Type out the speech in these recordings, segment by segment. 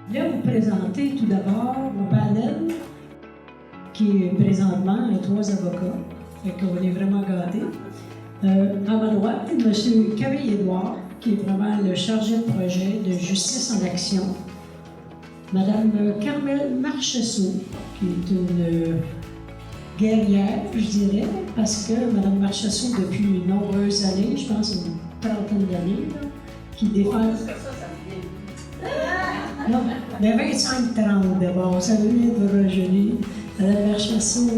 Je vais vous présenter tout d'abord mon panel, qui est présentement 3 avocats. Fait qu'on est vraiment gâtés. À ma droite, M. Camille Édouard, qui est vraiment le chargé de projet de Justice en Action. Madame Carmel Marcheseau, qui est une guerrière, je dirais, parce que Mme Marcheseau, depuis de nombreuses années, je pense une trentaine d'années, qui défend... Non, mais 25-30 d'abord, ça veut dire de rajeunir. Mme Marcheseau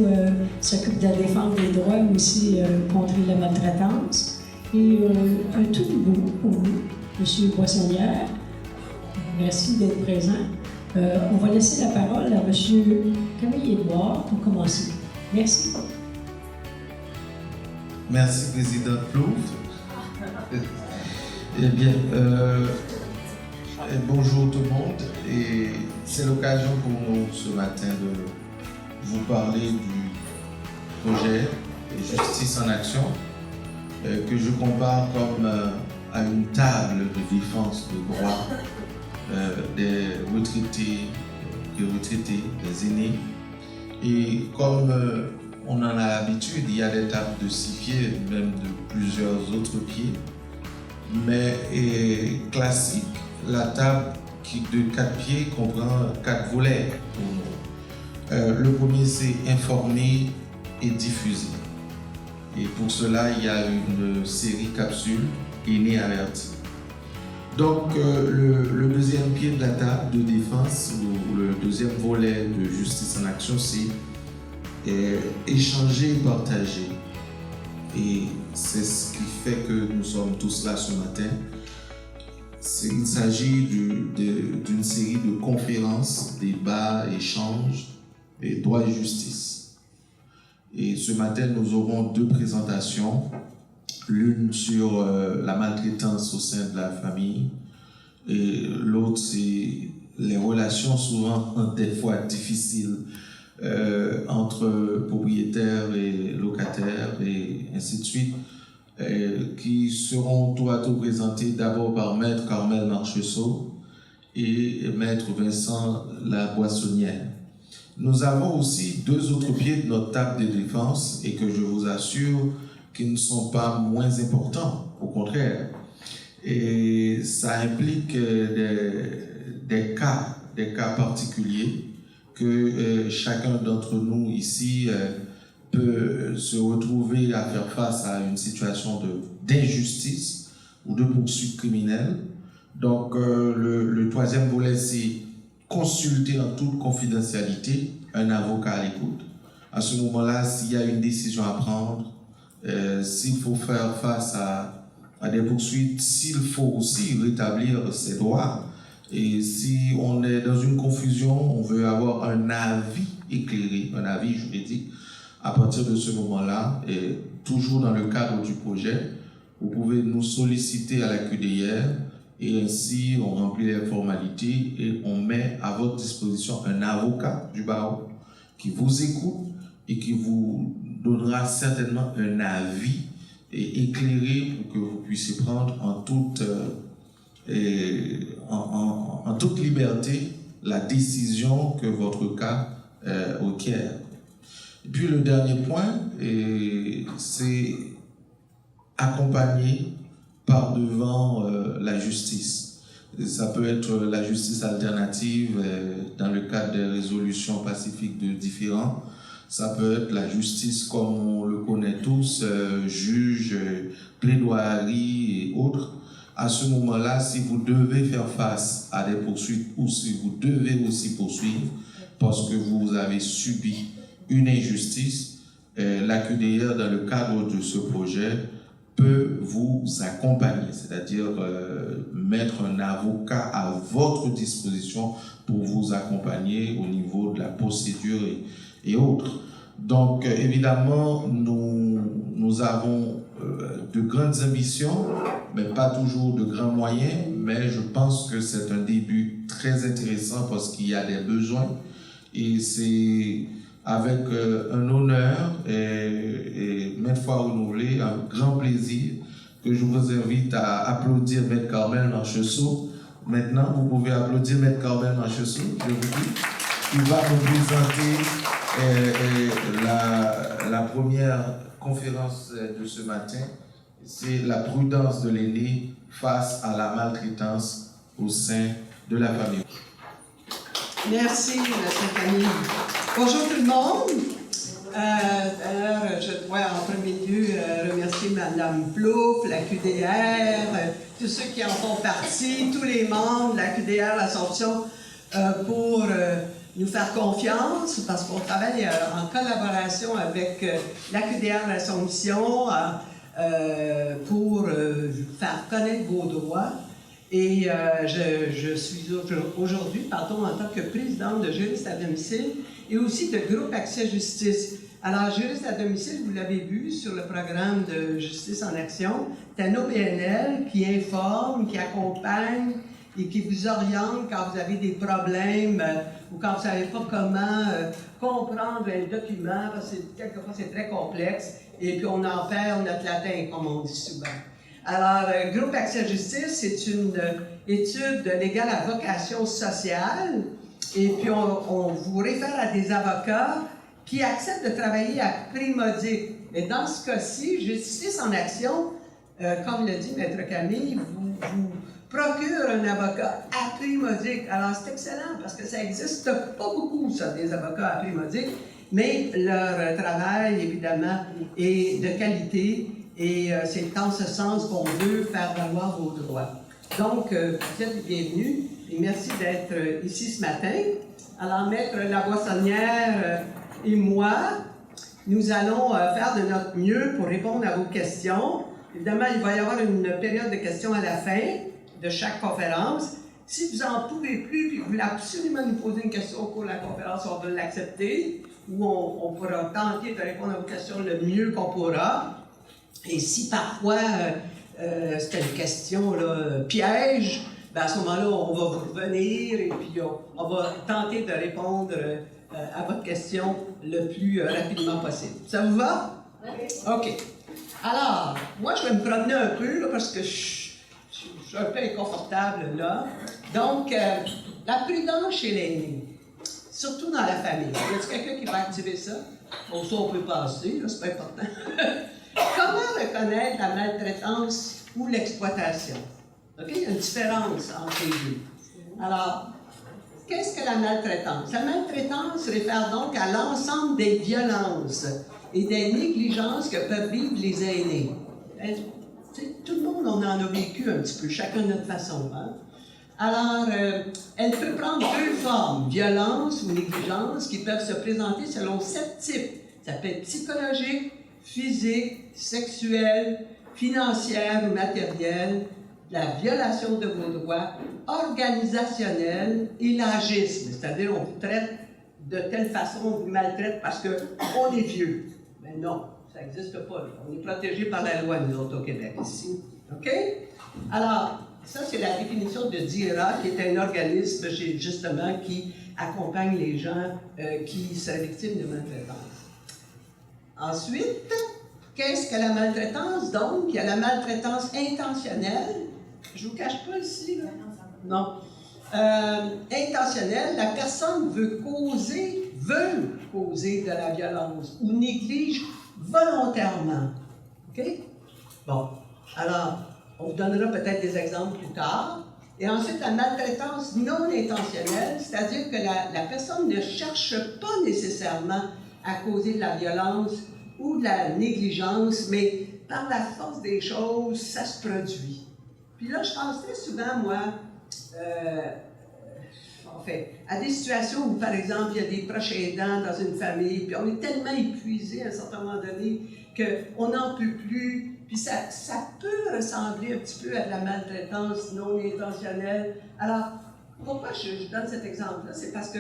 s'occupe de la défense des droits, mais aussi contre la maltraitance. Et un tout nouveau pour vous, M. Poissonnière. Merci d'être présent. On va laisser la parole à M. Camille Édouard pour commencer. Merci. Merci, Président Plouf. Eh bien, bonjour tout le monde. Et c'est l'occasion pour nous ce matin de vous parler du projet Justice en Action que je compare comme à une table de défense de droits des retraités, des aînés. Et comme on en a l'habitude, il y a des tables de 6 pieds, même de plusieurs autres pieds. Mais classique, la table de 4 pieds comprend 4 volets pour nous. Le premier, c'est informer et diffuser. Et pour cela, il y a une série capsule Aînés avertis. Donc, le deuxième pied de la table de défense, ou le deuxième volet de Justice en Action, c'est échanger et partager. Et c'est ce qui fait que nous sommes tous là ce matin. Il s'agit d'une série de conférences, débats, échanges, et droit et justice. Et ce matin, nous aurons 2 présentations. L'une sur la maltraitance au sein de la famille et l'autre c'est les relations souvent des fois difficiles entre propriétaires et locataires et ainsi de suite qui seront tour à tour présentées d'abord par Maître Carmel Marcheseau et Maître Vincent Laboissonnière. Nous avons aussi 2 autres pieds de notre table de défense et que je vous assure qui ne sont pas moins importants, au contraire. Et ça implique des cas particuliers que chacun d'entre nous ici peut se retrouver à faire face à une situation d'injustice ou de poursuite criminelle. Donc le troisième volet, c'est consulter en toute confidentialité un avocat à l'écoute. À ce moment-là, s'il y a une décision à prendre, s'il faut faire face à des poursuites, s'il faut aussi rétablir ses droits, et si on est dans une confusion, on veut avoir un avis éclairé, un avis juridique, à partir de ce moment-là, et toujours dans le cadre du projet, vous pouvez nous solliciter à la QDR, et ainsi on remplit les formalités et on met à votre disposition un avocat du barreau qui vous écoute et qui vous donnera certainement un avis éclairé pour que vous puissiez prendre en toute liberté la décision que votre cas requiert. Et puis le dernier point, c'est accompagner par devant la justice. Ça peut être la justice alternative dans le cadre des résolutions pacifiques de différends. Ça peut être la justice comme on le connaît tous, juge, plaidoirie et autres. À ce moment-là, si vous devez faire face à des poursuites ou si vous devez aussi poursuivre parce que vous avez subi une injustice, la QDR, dans le cadre de ce projet, peut vous accompagner, c'est-à-dire mettre un avocat à votre disposition pour vous accompagner au niveau de la procédure et autres. Donc, évidemment, nous avons de grandes ambitions, mais pas toujours de grands moyens, mais je pense que c'est un début très intéressant parce qu'il y a des besoins et c'est avec un honneur et maintes fois renouvelé, un grand plaisir que je vous invite à applaudir Maître Carmel Marcheseau Maintenant, vous pouvez applaudir Maître Carmel Marcheseau, je vous dis, qui va nous présenter la première conférence de ce matin. C'est la prudence de l'aîné face à la maltraitance au sein de la famille. Merci, M. Camille. Bonjour tout le monde. D'ailleurs, je dois en premier lieu remercier Mme Plouffe, la QDR, tous ceux qui en font partie, tous les membres de la QDR L'Assomption pour nous faire confiance parce qu'on travaille en collaboration avec la QDR L'Assomption pour faire connaître vos droits. Et je suis aujourd'hui, en tant que présidente de Juristes à domicile et aussi de groupe Accès Justice. Alors, Juristes à domicile, vous l'avez vu sur le programme de Justice en Action, c'est un OBNL qui informe, qui accompagne et qui vous oriente quand vous avez des problèmes ou quand vous ne savez pas comment comprendre un document, parce que quelquefois c'est très complexe, et puis on en perd notre latin, comme on dit souvent. Alors, Groupe Accès Justice, c'est une étude légale à vocation sociale, et puis on vous réfère à des avocats qui acceptent de travailler à prix modique. Mais dans ce cas-ci, Justice en Action, comme l'a dit Maître Camille, vous procure un avocat à prix modique. Alors, c'est excellent parce que ça n'existe pas beaucoup, ça, des avocats à prix modique, mais leur travail, évidemment, est de qualité et c'est en ce sens qu'on veut faire valoir vos droits. Donc, vous êtes bienvenus et merci d'être ici ce matin. Alors, Maître Laboissonnière et moi, nous allons faire de notre mieux pour répondre à vos questions. Évidemment, il va y avoir une période de questions à la fin de chaque conférence. Si vous n'en pouvez plus et que vous voulez absolument nous poser une question au cours de la conférence, on va l'accepter ou on pourra tenter de répondre à vos questions le mieux qu'on pourra. Et si parfois c'est une question piège, ben à ce moment-là, on va vous revenir et puis on va tenter de répondre à votre question le plus rapidement possible. Ça vous va? Oui. OK. Alors, moi, je vais me promener un peu là, parce que je suis un peu inconfortable là. Donc, la prudence chez l'aîné, surtout dans la famille. Y a-t-il quelqu'un qui va activer ça? Bon, ça, on peut passer, là, c'est pas important. Comment reconnaître la maltraitance ou l'exploitation? OK? Il y a une différence entre les deux. Alors, qu'est-ce que la maltraitance? La maltraitance réfère donc à l'ensemble des violences et des négligences que peuvent vivre les aînés. Tout le monde, on en a vécu un petit peu, chacun de notre façon. Hein? Alors, elle peut prendre deux formes, violence ou négligence, qui peuvent se présenter selon 7 types. Ça peut être psychologique, physique, sexuelle, financière ou matérielle, la violation de vos droits, organisationnelle et l'agisme, c'est-à-dire on vous traite de telle façon, on vous maltraite parce qu'on est vieux. Mais non, ça n'existe pas. Là. On est protégé par la loi, nous autres, au Québec, ici. OK? Alors, ça, c'est la définition de DIRA, qui est un organisme, justement, qui accompagne les gens qui seraient victimes de maltraitance. Ensuite, qu'est-ce que la maltraitance? Donc, il y a la maltraitance intentionnelle. Je ne vous cache pas ici, là. Non. Intentionnelle, la personne veut causer de la violence ou néglige volontairement. OK? Bon. Alors, on vous donnera peut-être des exemples plus tard. Et ensuite, la maltraitance non intentionnelle, c'est-à-dire que la personne ne cherche pas nécessairement à causer de la violence ou de la négligence, mais par la force des choses, ça se produit. Puis là, je pense très souvent, moi, à des situations où, par exemple, il y a des proches aidants dans une famille, puis on est tellement épuisé à un certain moment donné qu'on n'en peut plus, puis ça peut ressembler un petit peu à de la maltraitance non intentionnelle. Alors, pourquoi je donne cet exemple-là? C'est parce que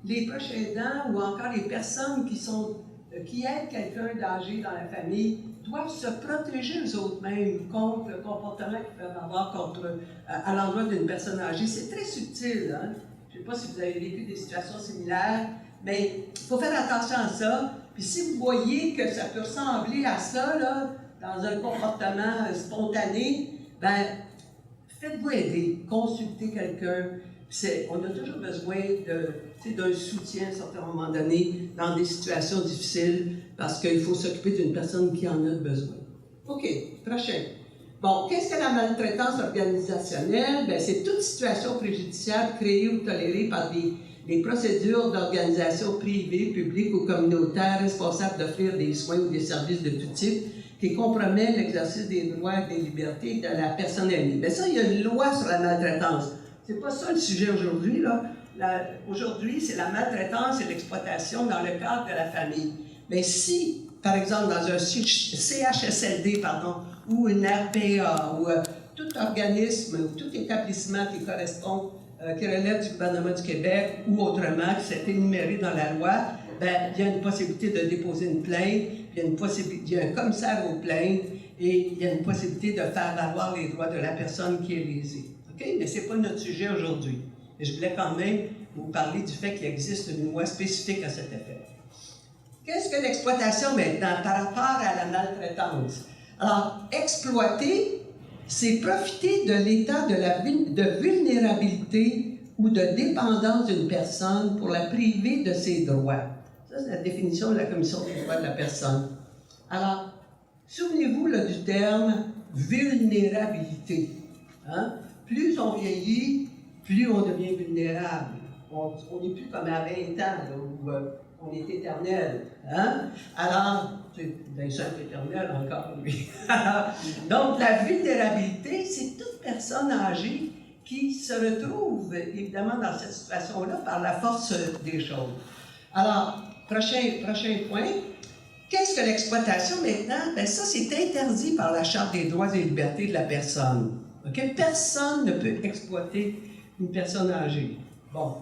les proches aidants ou encore les personnes qui aident quelqu'un d'âgé dans la famille doivent se protéger eux-mêmes contre le comportement qu'ils peuvent avoir à l'endroit d'une personne âgée. C'est très subtil, hein? Je ne sais pas si vous avez vécu des situations similaires, mais il faut faire attention à ça. Puis si vous voyez que ça peut ressembler à ça, là, dans un comportement spontané, ben faites-vous aider, consultez quelqu'un. On a toujours besoin d'un soutien à un certain moment donné dans des situations difficiles parce qu'il faut s'occuper d'une personne qui en a besoin. OK, prochain. Bon, qu'est-ce que la maltraitance organisationnelle? Bien, c'est toute situation préjudiciable créée ou tolérée par des procédures d'organisation privée, publique ou communautaire responsables d'offrir des soins ou des services de tout type qui compromet l'exercice des droits et des libertés de la personne aimée. Bien, ça, il y a une loi sur la maltraitance. C'est pas ça le sujet aujourd'hui, là. Aujourd'hui, c'est la maltraitance et l'exploitation dans le cadre de la famille. Mais si, par exemple, dans un CHSLD, ou une RPA, ou tout organisme, ou tout établissement qui correspond, qui relève du gouvernement du Québec, ou autrement, qui s'est énuméré dans la loi, bien, il y a une possibilité de déposer une plainte, il y a un commissaire aux plaintes, et il y a une possibilité de faire valoir les droits de la personne qui est lésée. OK? Mais ce n'est pas notre sujet aujourd'hui. Et je voulais quand même vous parler du fait qu'il existe une loi spécifique à cet effet. Qu'est-ce que l'exploitation maintenant par rapport à la maltraitance? Alors, exploiter, c'est profiter de l'état de vulnérabilité ou de dépendance d'une personne pour la priver de ses droits. Ça, c'est la définition de la Commission des droits de la personne. Alors, souvenez-vous là, du terme vulnérabilité. Hein? Plus on vieillit, plus on devient vulnérable. On n'est plus comme à 20 ans, là, où on est éternel. Hein? Alors, ben, c'est éternel encore, lui. Donc, la vulnérabilité, c'est toute personne âgée qui se retrouve, évidemment, dans cette situation-là par la force des choses. Alors, prochain point. Qu'est-ce que l'exploitation maintenant? Bien, ça, c'est interdit par la Charte des droits et libertés de la personne. Okay? Personne ne peut exploiter une personne âgée. Bon.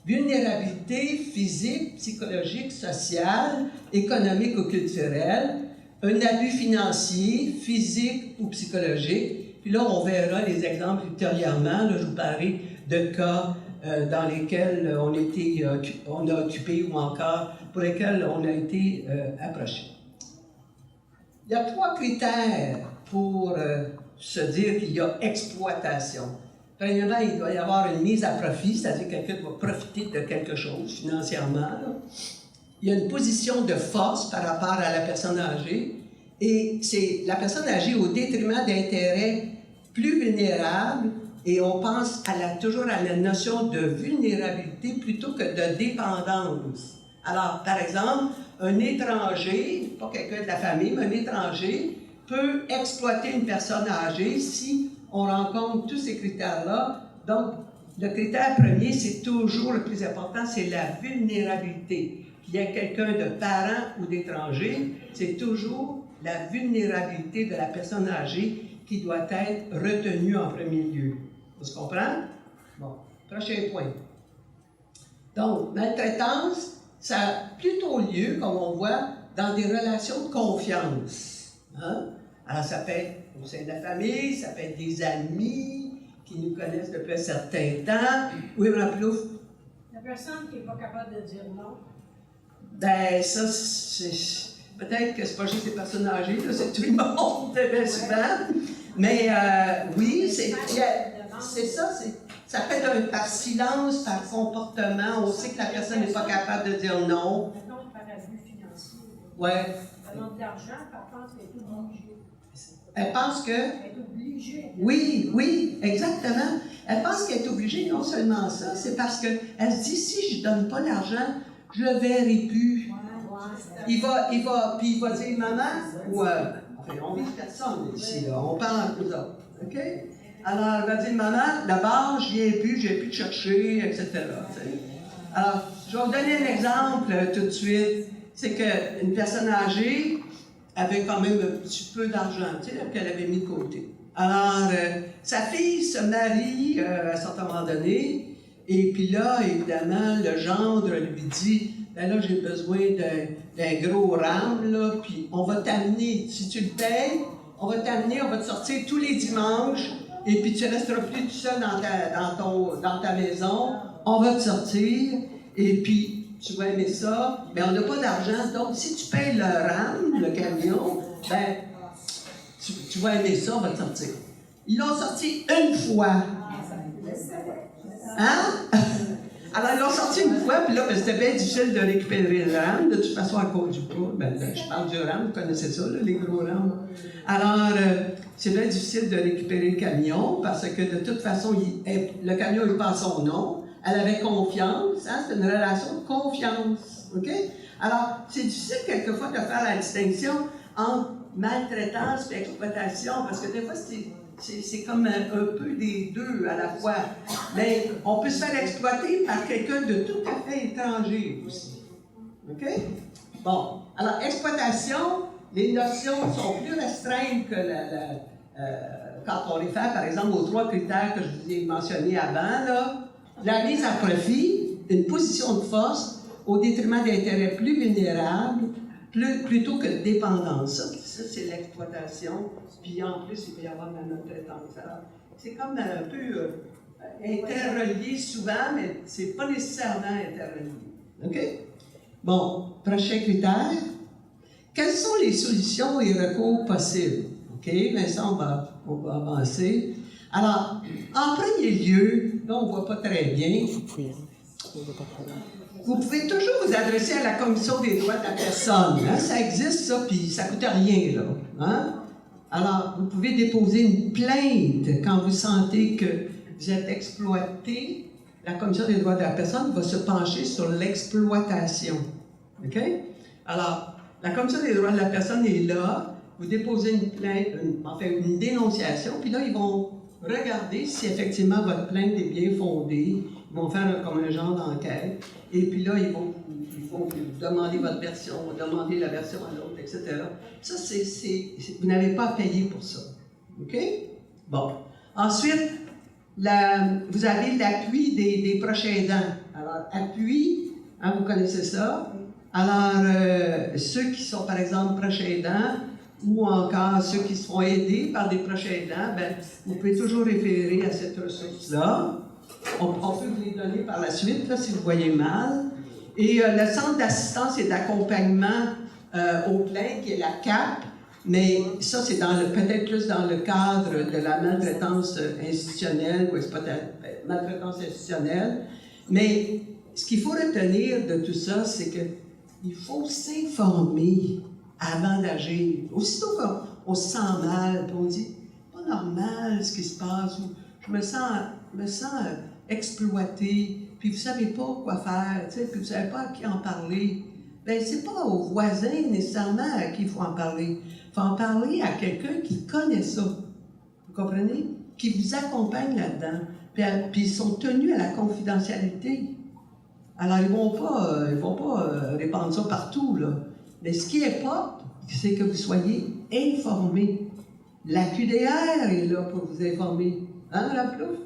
Vulnérabilité physique, psychologique, sociale, économique ou culturelle, un abus financier, physique ou psychologique. Puis là, on verra les exemples ultérieurement. Là, je vous parlerai de cas dans lesquels on a occupé ou encore pour lesquels on a été approché. Il y a 3 critères pour se dire qu'il y a exploitation. Premièrement, il doit y avoir une mise à profit, c'est-à-dire que quelqu'un doit profiter de quelque chose financièrement. Là. Il y a une position de force par rapport à la personne âgée, et c'est la personne âgée au détriment d'intérêts plus vulnérables, et on pense toujours à la notion de vulnérabilité plutôt que de dépendance. Alors, par exemple, un étranger, pas quelqu'un de la famille, mais un étranger peut exploiter une personne âgée si on rencontre tous ces critères-là. Donc, le critère premier, c'est toujours le plus important, c'est la vulnérabilité. Qu'il y ait quelqu'un de parent ou d'étranger, c'est toujours la vulnérabilité de la personne âgée qui doit être retenue en premier lieu. On se comprend? Bon, prochain point. Donc, maltraitance, ça a plutôt lieu, comme on voit, dans des relations de confiance. Hein? Alors, ça peut être au sein de la famille, ça peut être des amis qui nous connaissent depuis un certain temps. Oui, Mme Plouffe? La personne qui n'est pas capable de dire non. Ben, ça, c'est... Peut-être que c'est pas juste les personnes âgées, là, c'est tout le monde, bien souvent. Mais oui, c'est ça, ça peut être par silence, par comportement. On sait que la personne n'est pas capable de dire non. Maintenant, par abus financier. Oui. Elle demande de l'argent, par contre, elle est obligée. Elle pense que... Elle est obligée. Oui, exactement. Elle pense qu'elle est obligée, non seulement ça, c'est parce qu'elle se dit, si je ne donne pas l'argent, je ne le verrai plus. Il va dire, maman, ou... on vise personne ici, là. On parle entre nous autres. OK? Alors, elle va dire, maman, d'abord, je viens plus, j'ai plus de chercher, etc. T'sais. Alors, je vais vous donner un exemple tout de suite. C'est qu'une personne âgée avait quand même un petit peu d'argent, qu'elle avait mis de côté. Alors, sa fille se marie à un certain moment donné, et puis là, évidemment, le gendre lui dit, ben là, j'ai besoin d'un gros RAM, là, puis on va t'amener, si tu le payes, on va t'amener, on va te sortir tous les dimanches, et puis tu ne resteras plus tout seul dans ta maison, on va te sortir, et puis tu vas aimer ça, mais on n'a pas d'argent, donc si tu payes le RAM, le camion, ben, tu vas aimer ça, on va te sortir. Ils l'ont sorti une fois. Hein? Alors, ils l'ont sorti une fois, puis là, ben, c'était bien difficile de récupérer le RAM. De toute façon, à cause du poids, ben, là, je parle du RAM, vous connaissez ça, là, les gros RAM. Alors, c'est bien difficile de récupérer le camion, parce que de toute façon, le camion n'est pas à son nom. Elle avait confiance, hein, c'est une relation de confiance. OK? Alors, c'est difficile quelquefois de faire la distinction entre maltraitance et exploitation, parce que des fois, c'est comme un peu des deux à la fois. Mais on peut se faire exploiter par quelqu'un de tout à fait étranger aussi. OK? Bon. Alors, exploitation, les notions sont plus restreintes que quand on réfère, par exemple, aux 3 critères que je vous ai mentionnés avant, là. La mise à profit, une position de force au détriment d'intérêts plus vulnérables, plutôt que de dépendance. Ça c'est l'exploitation. Puis en plus, il peut y avoir de la maltraitance. Alors, c'est comme un peu interrelié souvent, mais c'est pas nécessairement interrelié. OK? Bon, prochain critère. Quelles sont les solutions et recours possibles? OK, Vincent, on va avancer. Alors, en premier lieu, là, on ne voit pas très bien. Vous pouvez toujours vous adresser à la Commission des droits de la personne. Hein? Ça existe, ça, puis ça ne coûte rien, là. Hein? Alors, vous pouvez déposer une plainte quand vous sentez que vous êtes exploité. La Commission des droits de la personne va se pencher sur l'exploitation. OK? Alors, la Commission des droits de la personne est là. Vous déposez une plainte, une dénonciation, puis là, ils vont regarder si effectivement votre plainte est bien fondée. Ils vont faire comme un genre d'enquête. Et puis là, ils vont vous demander votre version, demander la version à l'autre, etc. Ça, vous n'avez pas à payer pour ça. OK? Bon. Ensuite, vous avez l'appui des proches aidants. Alors, appui, hein, vous connaissez ça. Alors, ceux qui sont, par exemple, proches aidants, ou encore ceux qui se font aider par des proches aidants, ben, vous pouvez toujours référer à cette ressource-là. On peut vous les donner par la suite, là, si vous voyez mal. Et le Centre d'assistance et d'accompagnement aux plaintes, qui est la CAP, mais ça, c'est peut-être plus dans le cadre de la maltraitance institutionnelle ou maltraitance institutionnelle. Mais ce qu'il faut retenir de tout ça, c'est qu'il faut s'informer avant d'agir. Aussitôt qu'on se sent mal, puis on dit « pas normal ce qui se passe » ou « je me sens exploité », puis vous ne savez pas quoi faire, puis vous ne savez pas à qui en parler. Bien, ce n'est pas aux voisins nécessairement à qui il faut en parler. Il faut en parler à quelqu'un qui connaît ça. Vous comprenez? Qui vous accompagne là-dedans. Puis ils sont tenus à la confidentialité. Alors, ils ne vont pas répandre ça partout, là. Mais ce qui est pas, c'est que vous soyez informés. La QDR est là pour vous informer. Hein, Mme Plouffe?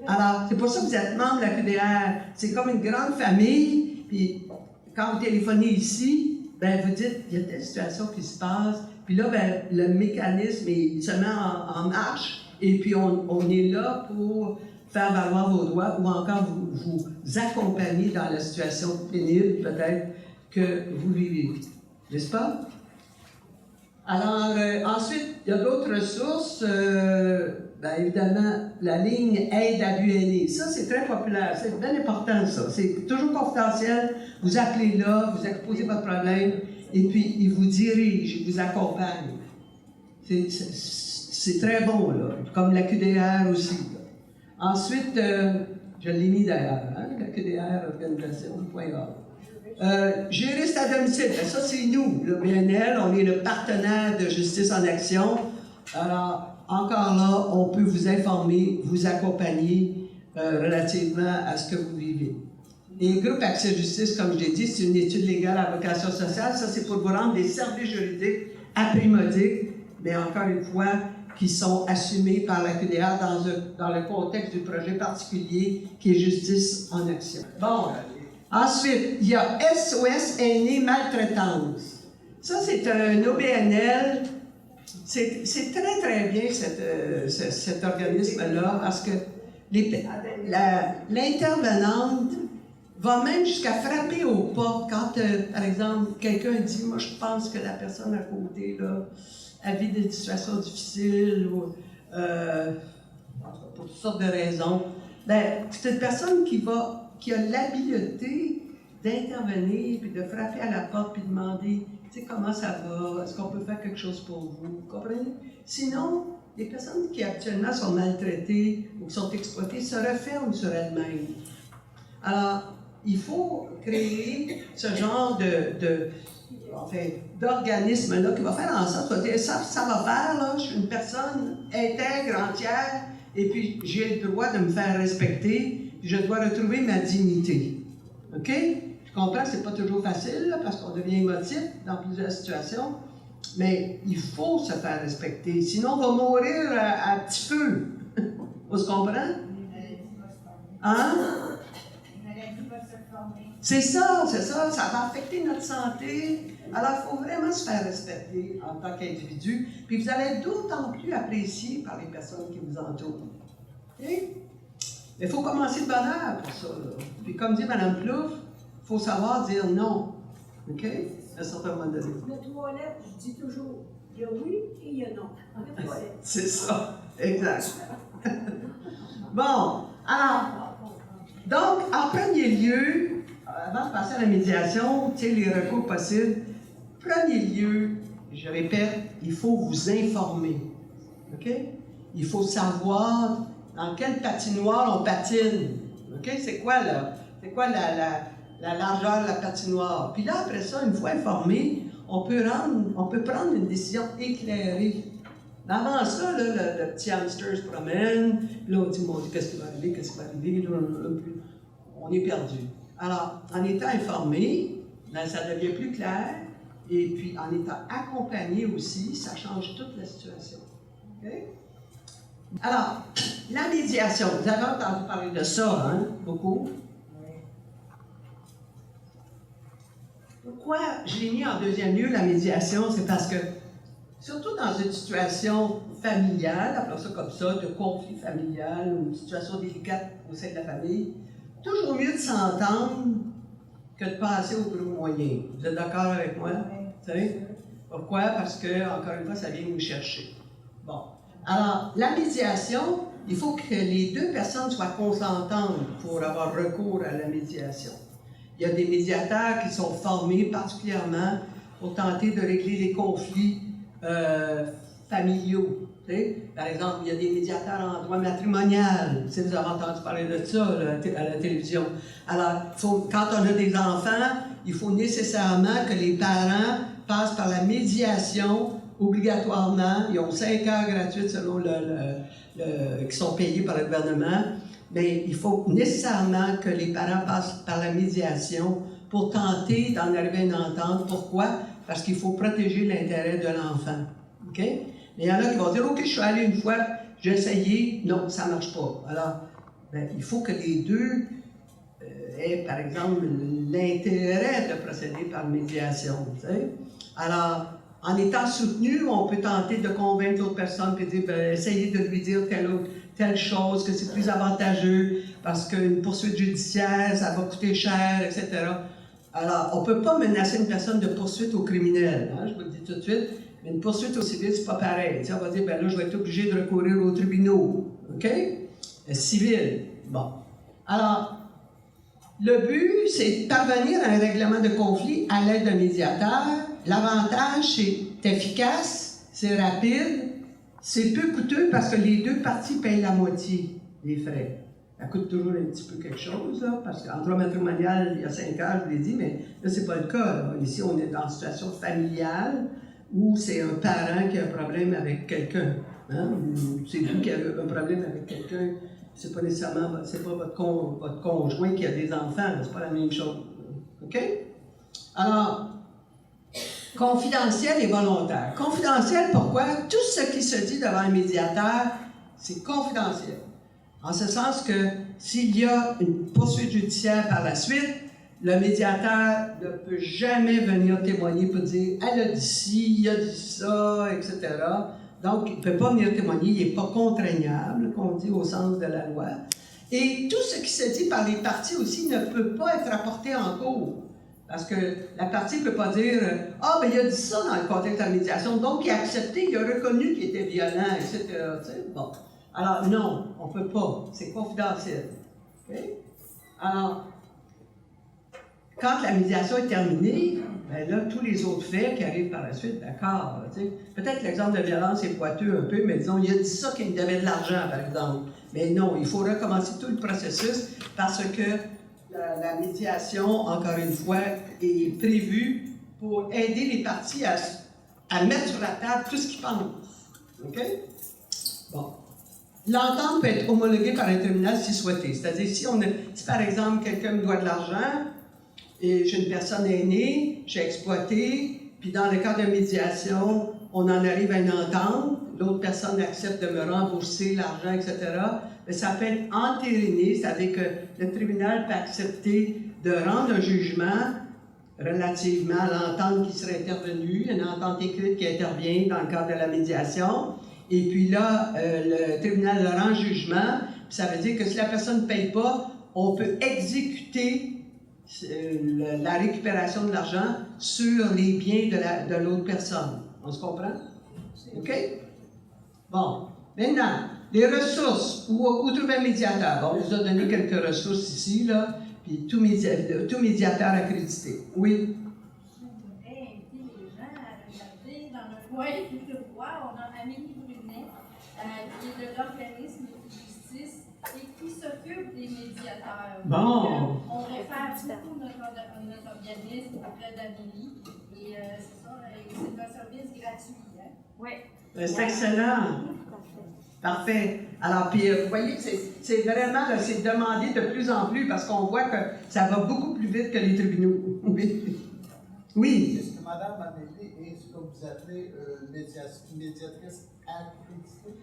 Alors, c'est pour ça que vous êtes membre de la QDR. C'est comme une grande famille. Puis, quand vous téléphonez ici, ben, vous dites, il y a telle situation qui se passe. Puis là, ben, le mécanisme se met en marche. Et puis, on est là pour faire valoir vos droits ou encore vous accompagner dans la situation pénible, peut-être, que vous vivez. N'est-ce pas? Alors, ensuite, il y a d'autres ressources. Ben, évidemment, la ligne aide à but aîné. Ça, c'est très populaire. C'est bien important, ça. C'est toujours confidentiel. Vous appelez là, vous exposez votre problème, et puis ils vous dirigent, ils vous accompagnent. C'est très bon, là. Comme la QDR aussi. Là. Ensuite, je l'ai mis d'ailleurs, hein, la QDR, organisation.org. Juriste à domicile, ben ça c'est nous, le BNL, on est le partenaire de Justice en Action. Alors, encore là, on peut vous informer, vous accompagner relativement à ce que vous vivez. Et Groupe Accès Justice, comme je l'ai dit, c'est une étude légale à vocation sociale. Ça, c'est pour vous rendre des services juridiques aprimodiques, mais encore une fois, qui sont assumés par la QDA dans le contexte du projet particulier qui est Justice en Action. Bon. Ensuite, il y a SOS Aînés Maltraitance. Ça, c'est un OBNL. C'est très, très bien cet organisme-là parce que l'intervenante va même jusqu'à frapper aux portes quand, par exemple, quelqu'un dit « Moi, je pense que la personne à côté, là, elle vit des situations difficiles. » ou pour toutes sortes de raisons, ben, c'est une personne qui a l'habileté d'intervenir, puis de frapper à la porte, puis demander, tu sais, comment ça va, est-ce qu'on peut faire quelque chose pour vous, vous comprenez? Sinon, les personnes qui actuellement sont maltraitées ou qui sont exploitées se referment sur elles-mêmes. Alors, il faut créer ce genre d'organisme-là qui va faire en sorte de dire, ça va faire, là, je suis une personne intègre, entière, et puis j'ai le droit de me faire respecter, puis je dois retrouver ma dignité. OK? Je comprends que c'est pas toujours facile, là, parce qu'on devient émotif dans plusieurs situations, mais il faut se faire respecter, sinon on va mourir à petit feu. On se comprend? Hein? C'est ça, ça va affecter notre santé. Alors, il faut vraiment se faire respecter en tant qu'individu, puis vous allez être d'autant plus apprécié par les personnes qui vous entourent. OK? Mais il faut commencer de bonne heure pour ça. Là. Puis comme dit Mme Plouffe, il faut savoir dire non. OK? À un certain moment donné. Les 3 lettres, je dis toujours, il y a oui et il y a non. C'est ça, exact. Bon, alors, donc, en premier lieu, avant de passer à la médiation, tu sais, les recours possibles, premier lieu, je répète, il faut vous informer. OK? Il faut savoir dans quelle patinoire on patine. OK? C'est quoi la largeur de la patinoire? Puis là, après ça, une fois informé, on peut prendre une décision éclairée. Avant ça, là, le petit hamster se promène, puis là, on dit, qu'est-ce qui va arriver, là, on est perdu. Alors, en étant informé, ben, ça devient plus clair, et puis en étant accompagné aussi, ça change toute la situation. Okay? Alors, la médiation, vous avez entendu parler de ça, hein, beaucoup? Pourquoi je l'ai mis en deuxième lieu, la médiation? C'est parce que, surtout dans une situation familiale, appelons ça comme ça, de conflit familial ou une situation délicate au sein de la famille, toujours mieux de s'entendre que de passer au gros moyen. Vous êtes d'accord avec moi? Oui. Pourquoi? Parce que, encore une fois, ça vient nous chercher. Bon. Alors, la médiation, il faut que les deux personnes soient consentantes pour avoir recours à la médiation. Il y a des médiateurs qui sont formés particulièrement pour tenter de régler les conflits familiaux. T'sais? Par exemple, il y a des médiateurs en droit matrimonial. Si vous avez entendu parler de ça à la télévision. Alors, quand on a des enfants, il faut nécessairement que les parents passent par la médiation obligatoirement. Ils ont 5 heures gratuites selon qui sont payées par le gouvernement. Mais il faut nécessairement que les parents passent par la médiation pour tenter d'en arriver à une entente. Pourquoi? Parce qu'il faut protéger l'intérêt de l'enfant. OK? Mais il y en a qui vont dire, OK, je suis allé une fois, j'ai essayé, non, ça ne marche pas. Alors, ben, il faut que les deux aient, par exemple, l'intérêt de procéder par médiation. T'sais? Alors, en étant soutenu, on peut tenter de convaincre l'autre personne et dire, ben, essayez de lui dire telle chose, que c'est plus avantageux, parce qu'une poursuite judiciaire, ça va coûter cher, etc. Alors, on ne peut pas menacer une personne de poursuite au criminel, hein, je vous le dis tout de suite. Mais une poursuite au civil, c'est pas pareil. T'sais, on va dire, ben là, je vais être obligé de recourir aux tribunaux. OK? Civil. Bon. Alors, le but, c'est de parvenir à un règlement de conflit à l'aide d'un médiateur. L'avantage, c'est efficace, c'est rapide, c'est peu coûteux parce que les deux parties payent la moitié des frais. Ça coûte toujours un petit peu quelque chose, là, parce qu'en droit matrimonial, il y a 5 ans, je vous l'ai dit, mais là, c'est pas le cas. Là. Ici, on est dans une situation familiale, ou c'est un parent qui a un problème avec quelqu'un, hein? C'est vous qui avez un problème avec quelqu'un, c'est pas nécessairement, c'est pas votre conjoint qui a des enfants, c'est pas la même chose. OK? Alors, confidentiel et volontaire. Confidentiel, pourquoi? Tout ce qui se dit devant un médiateur, c'est confidentiel. En ce sens que s'il y a une poursuite judiciaire par la suite, le médiateur ne peut jamais venir témoigner pour dire « elle a dit ci, il a dit ça, etc. » Donc, il ne peut pas venir témoigner, il n'est pas contraignable, qu'on dit au sens de la loi. Et tout ce qui se dit par les parties aussi ne peut pas être rapporté en cours. Parce que la partie ne peut pas dire « Ah, ben il a dit ça dans le contexte de la médiation, donc il a accepté, il a reconnu qu'il était violent, etc. » Bon. Alors, non, on ne peut pas. C'est confidentiel. Okay? Alors, quand la médiation est terminée, ben là, tous les autres faits qui arrivent par la suite, d'accord. Peut-être l'exemple de violence est poiteux un peu, mais disons, il a dit ça qu'il me devait de l'argent, par exemple. Mais non, il faut recommencer tout le processus parce que la médiation, encore une fois, est prévue pour aider les parties à mettre sur la table tout ce qu'ils pensent. OK? Bon. L'entente peut être homologuée par un tribunal si souhaité. C'est-à-dire, si par exemple, quelqu'un me doit de l'argent, et j'ai une personne aînée, j'ai exploité, puis dans le cadre de médiation, on en arrive à une entente, l'autre personne accepte de me rembourser l'argent, etc., mais ça peut être entériné, c'est-à-dire que le tribunal peut accepter de rendre un jugement relativement à l'entente qui serait intervenue, une entente écrite qui intervient dans le cadre de la médiation, et puis là, le tribunal leur rend jugement, puis ça veut dire que si la personne ne paye pas, on peut exécuter la récupération de l'argent sur les biens de l'autre personne. On se comprend? OK? Bon. Maintenant, les ressources. Où trouver un médiateur? Bon, on vous a donné quelques ressources ici, là, puis tout médiateur accrédité. Oui? Je voudrais inviter les gens à regarder dans le coin de voir, on a Amélie Brunet, qui est de l'organisme de justice et qui s'occupe des médiateurs. Bon. Donc, on réfère beaucoup notre organisme auprès d'Amélie. Et c'est ça, c'est un service gratuit. Hein? Oui. C'est excellent. Parfait. Alors, puis, vous voyez que c'est vraiment, là, c'est demandé de plus en plus parce qu'on voit que ça va beaucoup plus vite que les tribunaux. Oui. Oui. Est-ce que Mme Amélie est ce que vous appelez médiatrice accréditée?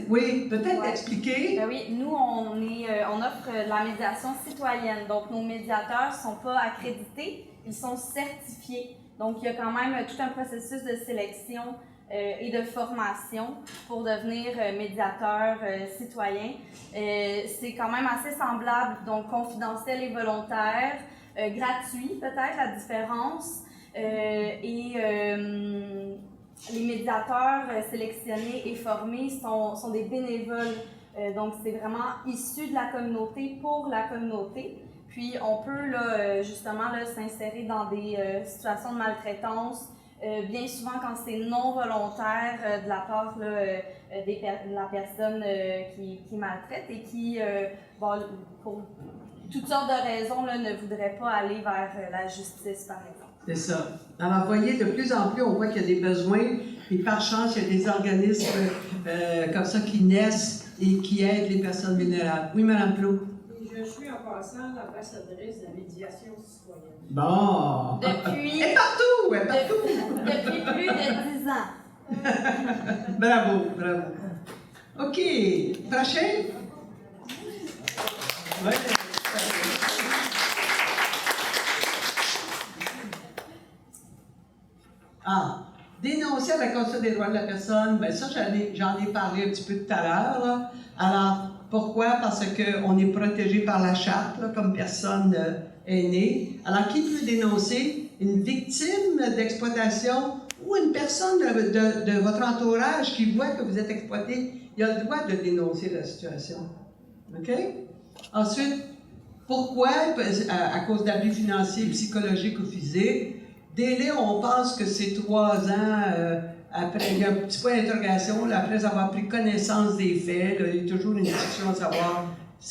Oui, peut-être expliquer. Ben oui, nous, on offre la médiation citoyenne. Donc, nos médiateurs ne sont pas accrédités, ils sont certifiés. Donc, il y a quand même tout un processus de sélection et de formation pour devenir médiateur citoyen. C'est quand même assez semblable, donc confidentiel et volontaire, gratuit peut-être la différence. Les médiateurs sélectionnés et formés sont des bénévoles. Donc, c'est vraiment issu de la communauté pour la communauté. Puis, on peut là, justement là, s'insérer dans des situations de maltraitance, bien souvent quand c'est non volontaire de la part là, de la personne qui maltraite et qui, bon, pour toutes sortes de raisons, là, ne voudrait pas aller vers la justice, par exemple. C'est ça. Alors, vous voyez, de plus en plus, on voit qu'il y a des besoins. Et par chance, il y a des organismes comme ça qui naissent et qui aident les personnes vulnérables. Oui, Mme Plot? Et je suis en passant l'ambassadrice de la médiation citoyenne. Bon! Depuis, Et partout! Et partout! depuis plus de 10 ans. Bravo, bravo. OK. Prochain? Ouais. Ah, dénoncer à la Constitution des droits de la personne, bien ça, j'en ai parlé un petit peu tout à l'heure. Là. Alors, pourquoi? Parce qu'on est protégé par la charte, là, comme personne aînée. Alors, qui peut dénoncer? Une victime d'exploitation ou une personne de votre entourage qui voit que vous êtes exploité, il a le droit de dénoncer la situation. OK? Ensuite, pourquoi? À cause d'abus financiers, psychologiques ou physiques. Délai, on pense que c'est 3 ans après. Il y a un petit point d'interrogation, après avoir pris connaissance des faits. Là, il y a toujours une discussion à savoir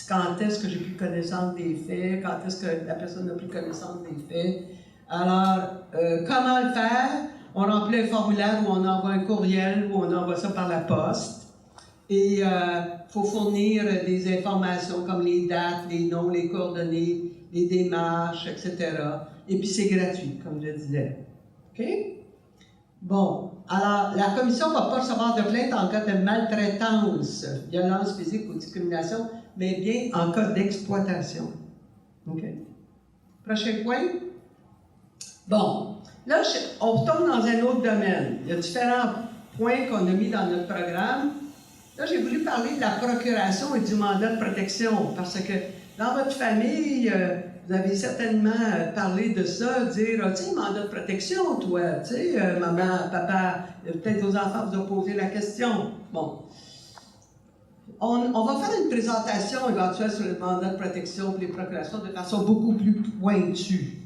quand est-ce que j'ai pris connaissance des faits, quand est-ce que la personne a pris connaissance des faits. Alors, comment le faire? On remplit un formulaire où on envoie un courriel, où on envoie ça par la poste. Et il faut fournir des informations comme les dates, les noms, les coordonnées, les démarches, etc. Et puis c'est gratuit, comme je disais. OK? Bon, alors la commission ne va pas recevoir de plainte en cas de maltraitance, violence physique ou discrimination, mais bien en cas d'exploitation. OK? Prochain point. Bon, là, on retombe dans un autre domaine. Il y a différents points qu'on a mis dans notre programme. Là, j'ai voulu parler de la procuration et du mandat de protection, parce que dans votre famille, vous avez certainement parlé de ça, dire, ah, tu sais, mandat de protection, toi, tu sais, maman, papa, peut-être vos enfants vous ont posé la question. Bon. On va faire une présentation éventuelle sur le mandat de protection et les procurations de façon beaucoup plus pointue.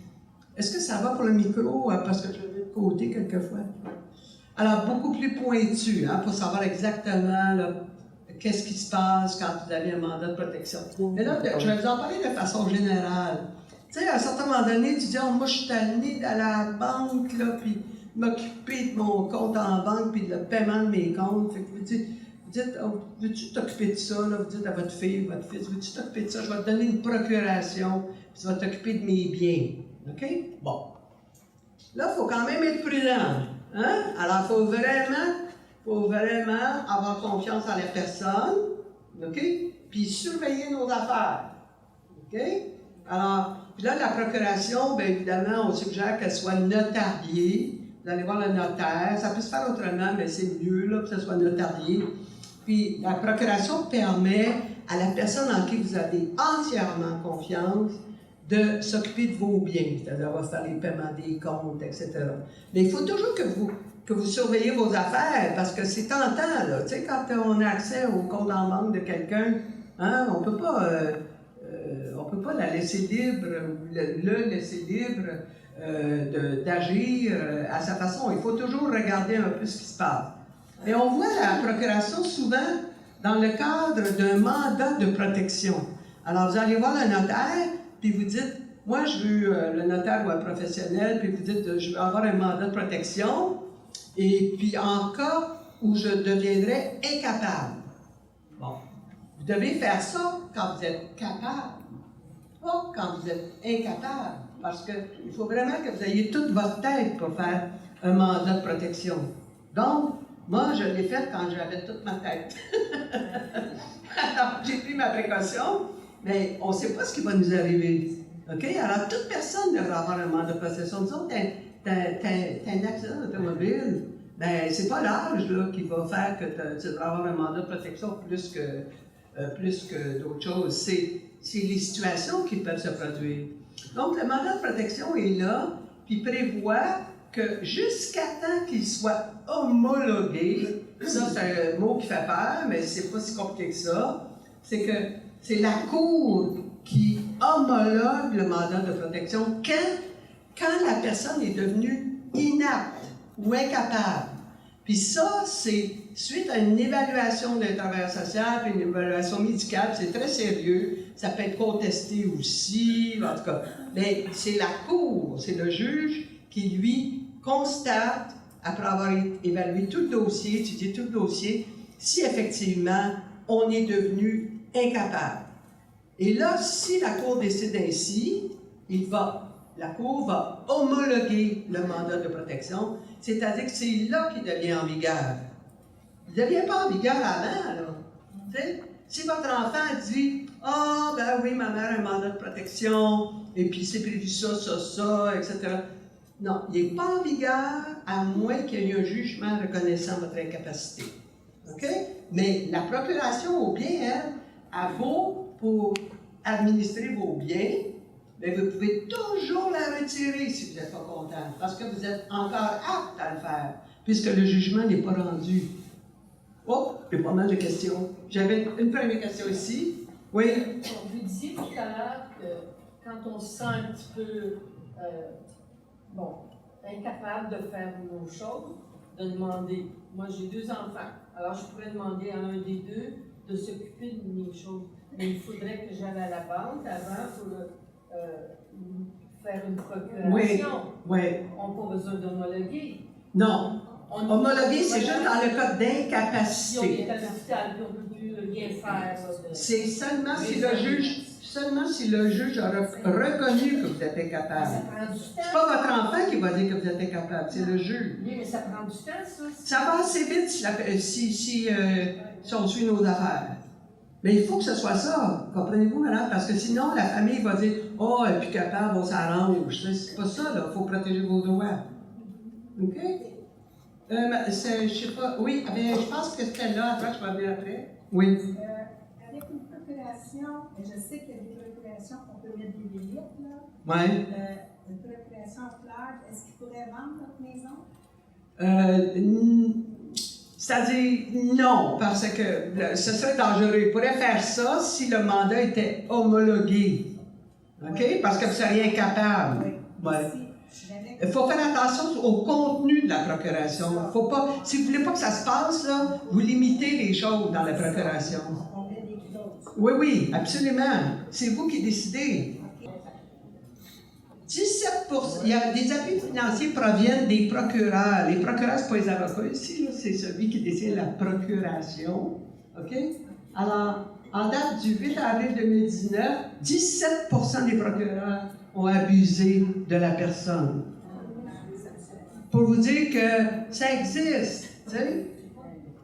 Est-ce que ça va pour le micro? Parce que je vais de côté quelquefois. Alors, beaucoup plus pointu, hein, pour savoir exactement qu'est-ce qui se passe quand vous avez un mandat de protection. Mais là, je vais vous en parler de façon générale. Tu sais, à un certain moment donné, tu dis, oh, moi, je suis tanné d'aller à la banque, là, puis m'occuper de mon compte en banque, puis le paiement de mes comptes. Fait que vous dites, oh, veux-tu t'occuper de ça, là? Vous dites à votre fille, votre fils, veux-tu t'occuper de ça? Je vais te donner une procuration, puis tu vas t'occuper de mes biens. OK? Bon. Là, il faut quand même être prudent. Hein? Alors, il faut vraiment avoir confiance en la personne, OK? Puis surveiller nos affaires. OK? Alors, puis là, la procuration, bien évidemment, on suggère qu'elle soit notariée. Vous allez voir le notaire. Ça peut se faire autrement, mais c'est mieux là, que ce soit notarié. Puis la procuration permet à la personne en qui vous avez entièrement confiance de s'occuper de vos biens, c'est-à-dire va faire les paiements des comptes, etc. Mais il faut toujours que vous surveillez vos affaires, parce que c'est tentant, là. Tu sais, quand on a accès au compte en banque de quelqu'un, hein, on peut pas la laisser libre, ou le laisser libre d'agir à sa façon. Il faut toujours regarder un peu ce qui se passe. Et on voit la procuration souvent dans le cadre d'un mandat de protection. Alors, vous allez voir le notaire, puis vous dites, moi, je veux le notaire ou un professionnel, puis vous dites, je veux avoir un mandat de protection, et puis en cas où je deviendrais incapable. Bon, vous devez faire ça quand vous êtes capable, pas quand vous êtes incapable, parce qu'il faut vraiment que vous ayez toute votre tête pour faire un mandat de protection. Donc, moi, je l'ai fait quand j'avais toute ma tête. Alors, j'ai pris ma précaution, mais on ne sait pas ce qui va nous arriver. OK? Alors, toute personne devrait avoir un mandat de protection. Disons que t'as un accident d'automobile, bien, c'est pas l'âge qui va faire que tu devrais avoir un mandat de protection plus que d'autres choses. C'est les situations qui peuvent se produire. Donc, le mandat de protection est là, puis prévoit que jusqu'à temps qu'il soit homologué, ça c'est un mot qui fait peur, mais c'est pas si compliqué que ça, c'est que c'est la Cour qui homologue le mandat de protection quand la personne est devenue inapte ou incapable. Puis ça, c'est suite à une évaluation d'un travailleur social, puis une évaluation médicale, c'est très sérieux, ça peut être contesté aussi, en tout cas. Mais c'est la Cour, c'est le juge qui, lui, constate, après avoir évalué tout le dossier, étudié tout le dossier, si effectivement on est devenu incapable. Et là, si la Cour décide ainsi, la Cour va homologuer le mandat de protection, c'est-à-dire que c'est là qu'il devient en vigueur. Il ne devient pas en vigueur avant, là. T'sais? Si votre enfant dit « Ah, ben oui, ma mère a un mandat de protection, et puis c'est prévu ça, etc. » Non, il n'est pas en vigueur à moins qu'il y ait un jugement reconnaissant votre incapacité. OK? Mais la procuration au bien, elle vaut pour administrer vos biens, mais vous pouvez toujours la retirer si vous n'êtes pas content, parce que vous êtes encore apte à le faire, puisque le jugement n'est pas rendu. Oh, il y a pas mal de questions. J'avais une première question ici. Oui? Vous disiez tout à l'heure que quand on se sent un petit peu incapable de faire nos choses, de demander. Moi, j'ai 2 enfants, alors je pourrais demander à un des 2 de s'occuper de mes choses. Mais il faudrait que j'aille à la banque avant pour faire une procuration. Oui. On n'a pas besoin d'homologuer. Non. Homologuer, c'est juste dans le cas d'incapacité. Si on est à l'hôpital, puis on ne peut plus rien faire. C'est seulement si le juge a reconnu que vous êtes incapable. Ça prend du temps. C'est pas votre enfant qui va dire que vous êtes incapable, c'est le juge. Oui, mais ça prend du temps, ça. Ça va assez vite si on suit nos affaires. Mais il faut que ce soit ça, comprenez-vous, madame? Parce que sinon, la famille va dire « Oh, elle n'est plus capable, on s'arrange. » C'est pas ça, là. Il faut protéger vos droits. OK? Je sais pas, oui, mais je pense que c'était là, après, je vais venir après. Oui. Avec une procuration, je sais qu'il y a des procurations qu'on peut mettre des limites, là. Oui. Une procuration claire, est-ce qu'ils pourraient vendre notre maison? C'est-à-dire, non, parce que ce serait dangereux. Ils pourraient faire ça si le mandat était homologué. OK? Oui. Parce que vous seriez incapable. Oui. Ouais. Si jamais... Il faut faire attention au contenu de la procuration. Faut pas, si vous ne voulez pas que ça se passe, là, vous limitez les choses dans la procuration. On met des clauses. Oui, oui, absolument. C'est vous qui décidez. 17%, il y a des appuis financiers proviennent des procureurs. Les procureurs, ce pas les avocats ici, c'est celui qui décide la procuration. OK? Alors, en date du 8 avril 2019, 17% des procureurs ont abusé de la personne. Pour vous dire que ça existe, tu sais?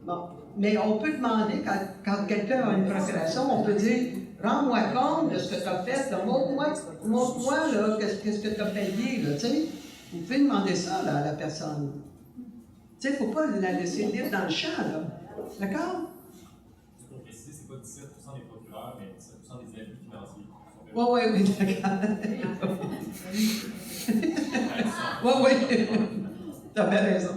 Bon, mais on peut demander, quand quelqu'un a une procuration, on peut dire « Rends-moi compte de ce que tu as fait, montre-moi là, qu'est-ce que tu as payé, là, tu sais? » Vous pouvez demander ça là, à la personne. Tu sais, il ne faut pas la laisser libre dans le champ, là. D'accord? Pour préciser, c'est pas 17% des procureurs, mais 17% des abus financiers. Oui, d'accord. Oui. Tu as bien raison.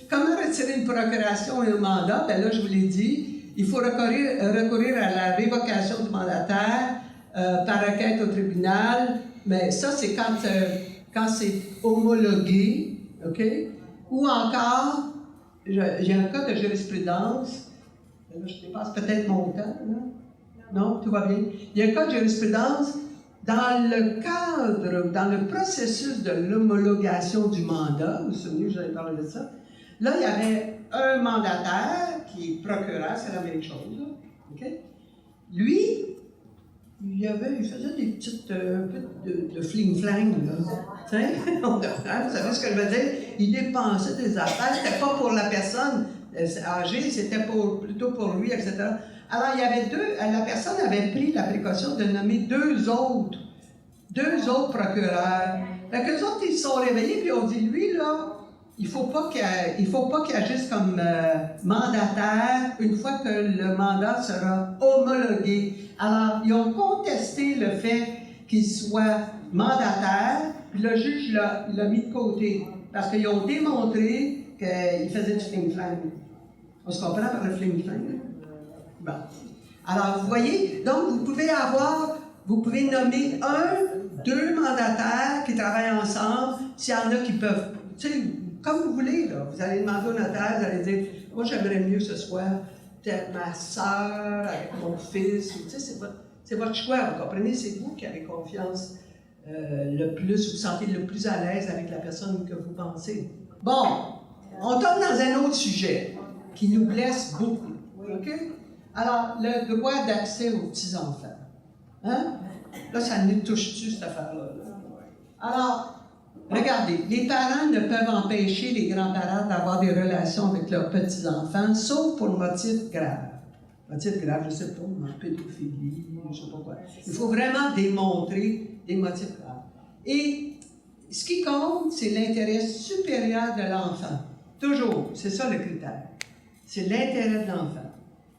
Comment retirer une procuration et un mandat? Bien là, je vous l'ai dit, il faut recourir à la révocation du mandataire par requête au tribunal, mais ça, c'est quand c'est homologué, OK? Ou encore, j'ai un cas de jurisprudence, là, je dépasse peut-être mon temps, là. Non, tout va bien. Il y a un cas de jurisprudence dans le cadre, dans le processus de l'homologation du mandat. Vous vous souvenez, j'avais parlé de ça. Là, il y avait un mandataire qui est procureur, c'est la même chose. Là. Okay? Lui, il faisait des petites de fling-flang. Vous savez ce que je veux dire? Il dépensait des affaires. C'était pas pour la personne âgée, c'était plutôt pour lui, etc. Alors, il y avait la personne avait pris la précaution de nommer deux autres procureurs. Fait qu'eux autres, ils se sont réveillés et ont dit, lui, là, il faut pas qu'il agisse comme mandataire une fois que le mandat sera homologué. Alors, ils ont contesté le fait qu'il soit mandataire, puis le juge l'a mis de côté, parce qu'ils ont démontré qu'il faisait du fling-flang. On se comprend par le fling-flang? Bon. Alors, vous voyez, donc vous pouvez nommer deux mandataires qui travaillent ensemble, s'il y en a qui peuvent, tu sais, comme vous voulez, là. Vous allez demander au notaire, vous allez dire, moi j'aimerais mieux que ce soit peut-être ma soeur avec mon fils, tu sais, c'est votre choix, vous comprenez, c'est vous qui avez confiance le plus, vous sentez le plus à l'aise avec la personne que vous pensez. Bon, on tombe dans un autre sujet qui nous blesse beaucoup, OK? Alors, le droit d'accès aux petits-enfants. Hein? Là, ça nous touche-tu, cette affaire-là? Alors, regardez, les parents ne peuvent empêcher les grands-parents d'avoir des relations avec leurs petits-enfants, sauf pour motif grave. Motif grave, je ne sais pas, pédophilie, je ne sais pas quoi. Il faut vraiment démontrer des motifs graves. Et ce qui compte, c'est l'intérêt supérieur de l'enfant. Toujours, c'est ça le critère. C'est l'intérêt de l'enfant.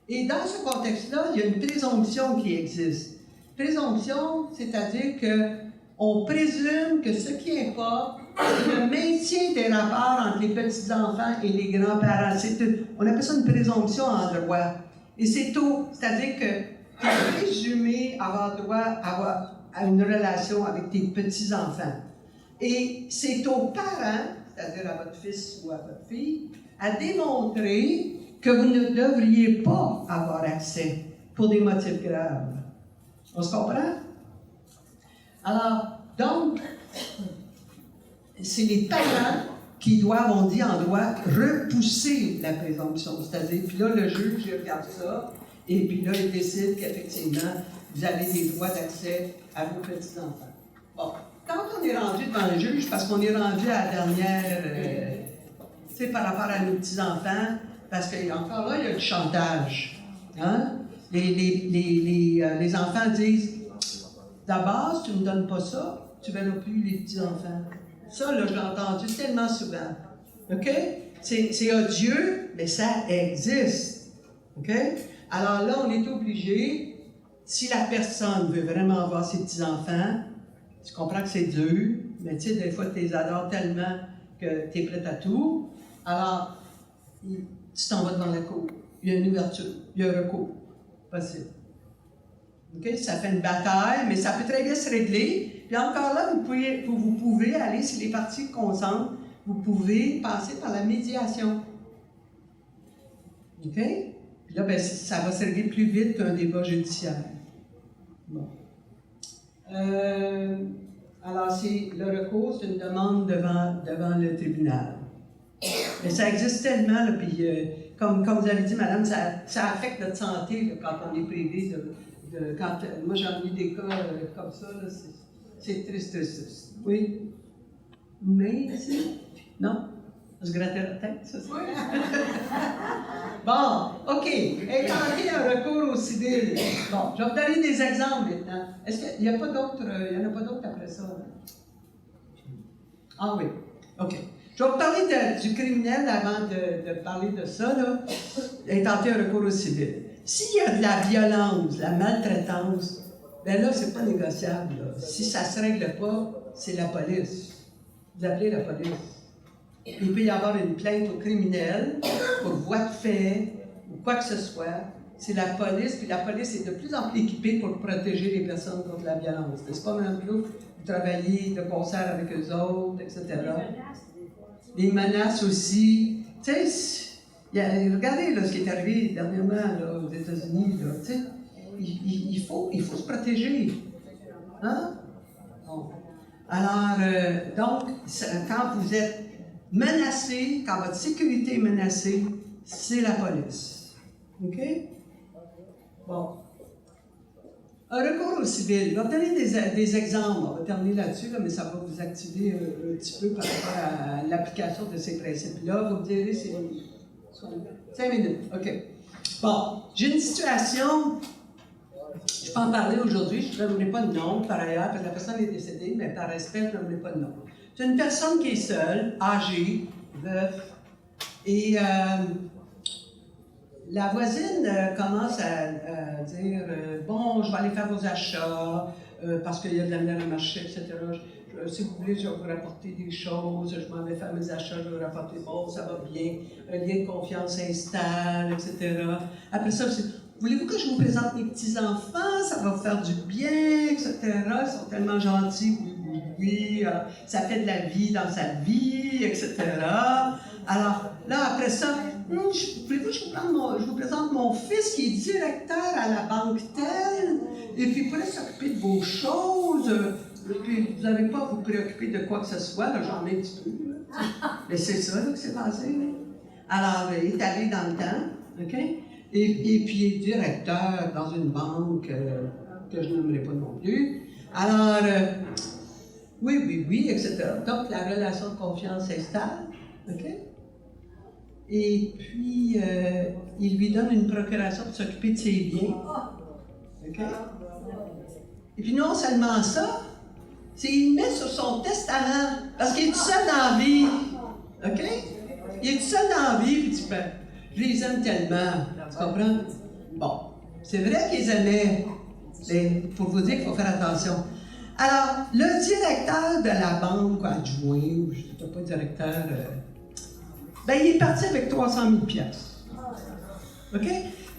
Et dans ce contexte-là, il y a une présomption qui existe. Présomption, c'est-à-dire qu'on présume que ce qui importe, c'est le maintien des rapports entre les petits-enfants et les grands-parents. On appelle ça une présomption en droit. Et c'est-à-dire que tu es présumé avoir droit à une relation avec tes petits-enfants. Et c'est aux parents, c'est-à-dire à votre fils ou à votre fille, à démontrer que vous ne devriez pas avoir accès pour des motifs graves. On se comprend? Alors, donc, c'est les parents qui doivent, on dit en droit, repousser la présomption. C'est-à-dire, puis là, le juge, il regarde ça, et puis là, il décide qu'effectivement, vous avez des droits d'accès à vos petits-enfants. Bon, quand on est rendu devant le juge, parce qu'on est rendu à la dernière, tu sais, par rapport à nos petits-enfants, parce qu'encore là, il y a du chantage. Hein? Les enfants disent, d'abord, si tu ne me donnes pas ça, tu ne verras plus les petits-enfants. Ça, là, je l'ai entendu tellement souvent. OK? C'est odieux, mais ça existe. OK? Alors là, on est obligé, si la personne veut vraiment avoir ses petits-enfants, tu comprends que c'est dur, mais tu sais, des fois, tu les adores tellement que tu es prête à tout. Alors, tu t'en vas devant la cour. Il y a une ouverture, il y a un recours. Possible. OK? Ça fait une bataille, mais ça peut très bien se régler. Puis encore là, vous pouvez aller, si les parties consentent, vous pouvez passer par la médiation. OK? Puis là, ben, ça va se régler plus vite qu'un débat judiciaire. Bon. Alors, le recours, c'est une demande devant le tribunal. Mais ça existe tellement, là, puis comme vous avez dit, madame, ça affecte notre santé là, quand on est privé moi, j'en ai eu des cas comme ça, là, c'est triste. Oui? Mais, non? On se grattait la tête, ça? Oui. Bon, OK. Intenter un recours au civil. Bon, je vais vous donner des exemples maintenant. Est-ce qu'il n'y en a pas d'autres après ça? Là? Ah oui, OK. Je vais vous parler du criminel avant de parler de ça, là. Intenter un recours au civil. S'il y a de la violence, de la maltraitance, bien là, c'est pas négociable. Là. Si ça ne se règle pas, c'est la police. Vous appelez la police. Il peut y avoir une plainte au criminel pour voie de fait ou quoi que ce soit. C'est la police, puis la police est de plus en plus équipée pour protéger les personnes contre la violence. N'est-ce pas, Mme Clou? Vous travaillez de concert avec eux autres, etc. Les menaces aussi. Tu sais, regardez là, ce qui est arrivé dernièrement là, aux États-Unis. Il faut se protéger. Hein? Bon. Alors, donc, quand vous êtes menacé, quand votre sécurité est menacée, c'est la police. OK? Bon. Un recours au civil. Je vais vous donner des exemples. On va terminer là-dessus, là, mais ça va vous activer un petit peu par rapport à l'application de ces principes-là. Vous me direz, c'est 5 minutes. OK. Bon, j'ai une situation, je peux en parler aujourd'hui, je ne donnerai pas de nom par ailleurs, parce que la personne est décédée, mais par respect, je ne donnerai pas de nom. C'est une personne qui est seule, âgée, veuve, et la voisine commence à dire bon, je vais aller faire vos achats parce qu'il y a de la misère à marcher, etc. Si vous voulez, je vais vous rapporter des choses, je m'en vais faire mes achats, je vais vous rapporter, bon, ça va bien, un lien de confiance s'installe, etc. Après ça, voulez-vous que je vous présente mes petits-enfants, ça va vous faire du bien, etc. Ils sont tellement gentils, oui, ça fait de la vie dans sa vie, etc. Alors, là, après ça, voulez-vous que je vous présente mon fils qui est directeur à la banque telle, et puis il pourrait s'occuper de vos choses, puis vous n'avez pas à vous préoccuper de quoi que ce soit, là, j'en ai un petit peu, là. Mais c'est ça là, que c'est passé. Là. Alors, il est allé dans le temps, OK? Et puis il est directeur dans une banque que je n'aimerais pas non plus. Alors, oui, etc. Donc, la relation de confiance s'installe, OK? Et puis, il lui donne une procuration pour s'occuper de ses biens. OK? Et puis, non seulement ça, il met sur son testament, parce qu'il est tout seul dans la vie. OK? Il est tout seul dans la vie, puis tu fais, je les aime tellement. Tu comprends? Bon, c'est vrai qu'ils aimaient, mais pour vous dire qu'il faut faire attention. Alors, le directeur de la banque adjoint, ou je ne sais pas directeur, ben, il est parti avec 300 000 piastres. OK?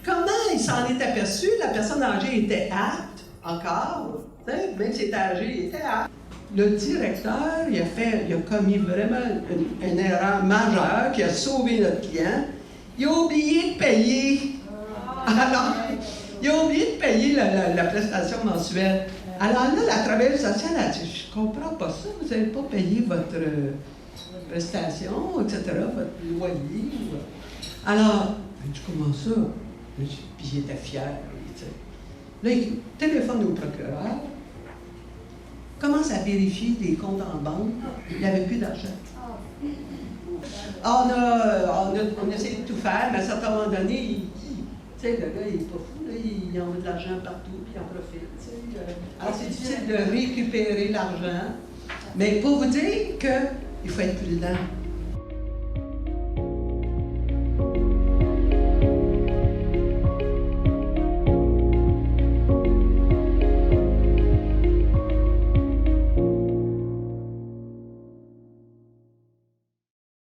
Comment il s'en est aperçu? La personne âgée était apte, encore. Même si était âgé, il était apte. Le directeur, il a commis vraiment une erreur majeure qui a sauvé notre client. Il a oublié de payer. Alors, il a oublié de payer la prestation mensuelle. Alors là, la travailleuse sociale a dit, je ne comprends pas ça, vous n'avez pas payé votre prestation, etc., votre loyer. Alors, je dis, comment ça? Puis il était fier. Là, il téléphone au procureur, commence à vérifier des comptes en banque, il n'y avait plus d'argent. On a essayé de tout faire, mais à un certain moment donné, le gars, il n'est pas fou, là, il envoie de l'argent partout, puis il en profite. Alors, c'est difficile de récupérer l'argent, mais pour vous dire qu'il faut être prudent.